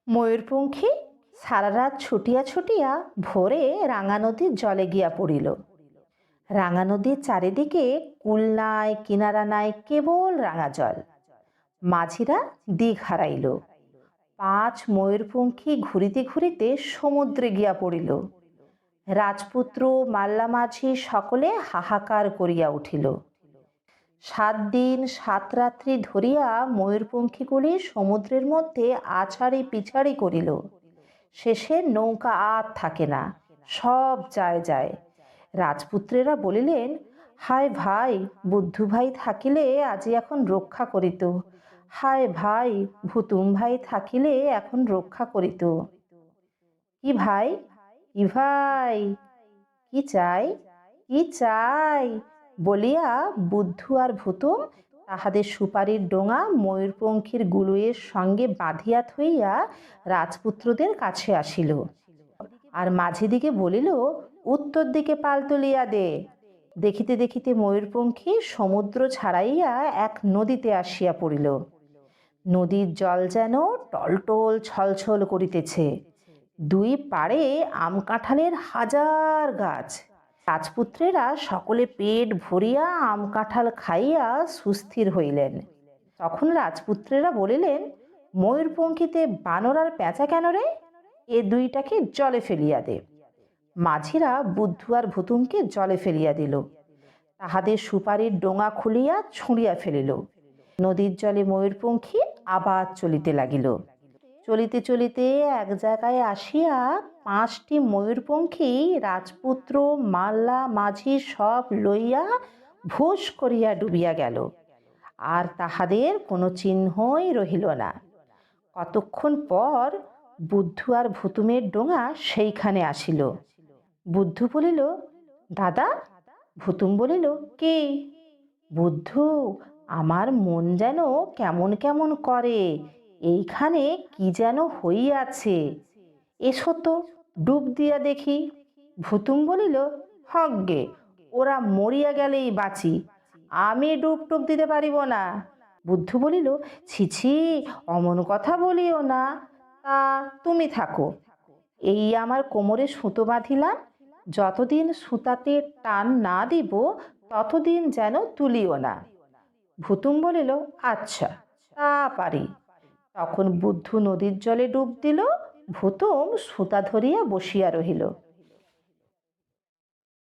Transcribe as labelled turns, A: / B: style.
A: ময়ূরপঙ্খী সারা রাত ছুটিয়া ছুটিয়া ভোরে রাঙা নদীর জলে গিয়া পড়িল। রাঙা নদীর চারিদিকে কূল নাই, কিনারা নাই, কেবল রাঙা জল। মাঝিরা দিক হারাইল। পাঁচ ময়ূরপঙ্খী ঘুরিতে ঘুরিতে সমুদ্রে গিয়া পড়িল। রাজপুত্র, মাল্লা মাঝি সকলে হাহাকার করিয়া উঠিল। 7 দিন 7 রাত্রি ধরিয়া ময়ূরপঙ্খীগুলি সমুদ্রের মধ্যে আছাড়ি পিছাড়ি করিল। শেষে নৌকা আর থাকে না, সব যায় যায়। রাজপুত্রেরা বলিলেন, হায় ভাই, বুদ্ধু ভাই থাকিলে আজি এখন রক্ষা করিত। হায় ভাই, ভুতুম ভাই থাকিলে এখন রক্ষা করিত। কি ভাই, কি ভাই, কি চাই, কি চাই বলিয়া বুদ্ধু আর ভুতুম তাহাদের সুপারির ডোঙা ময়ূরপঙ্খীর গুলুয়ের সঙ্গে বাঁধিয়া থইয়া রাজপুত্রদের কাছে আসিল। আর মাঝিদিকে বলিল, উত্তর দিকে পাল তুলিয়া দে। দেখিতে দেখিতে ময়ূরপঙ্খী সমুদ্র ছাড়াইয়া এক নদীতে আসিয়া পড়িল। নদীর জল যেন টলটল ছলছল করিতেছে। দুই পাড়ে আম কাঁঠালের হাজার গাছ। রাজপুত্রেরা সকলে পেট ভরিয়া আম কাঁঠাল খাইয়া সুস্থির হইলেন। তখন রাজপুত্রেরা বলিলেন, ময়ূরপঙ্খীতে বানর আর পেঁচা কেন রে? এ দুইটাকে জলে ফেলিয়া দে। মাঝিরা বুদ্ধু আর ভুতুমকে জলে ফেলিয়া দিল। তাহাদের সুপারির ডোঙা খুলিয়া ছুঁড়িয়া ফেলিল। নদীর জলে ময়ূরপঙ্খী আবার চলিতে লাগিল। চলিতে চলিতে এক জায়গায় আসিয়া 5টি ময়ূরপঙ্খী রাজপুত্র, মাল্লা, মাঝি সব লইয়া ভুস করিয়া ডুবিয়া গেল। আর তাহাদের কোনো চিহ্নই রহিল না। কতক্ষণ পর বুদ্ধু আর ভুতুমের ডোঙা সেইখানে আসিল। বুদ্ধু বলিল, দাদা। ভুতুম বলিল, কে? বুদ্ধু, আমার মন যেন কেমন কেমন করে, এইখানে কি যেন হইয়াছে, এসো তো ডুব দিয়া দেখি। ভুতুম বলিল, হগ্গে, ওরা মরিয়া গেলেই বাঁচি, আমি ডুব টুব দিতে পারিব না। বুদ্ধু বলিল, ছি ছি, অমন কথা বলিও না, তা তুমি থাকো। এই আমার কোমরে সুতো বাঁধিলাম, যতদিন সুতাতে টান না দিব ততদিন যেন তুলিও না। ভুতুম বলিল, আচ্ছা, তা পারি। তখন বুদ্ধু নদীর জলে ডুব দিল, ভুতুম সুতা ধরিয়া বসিয়া রহিল।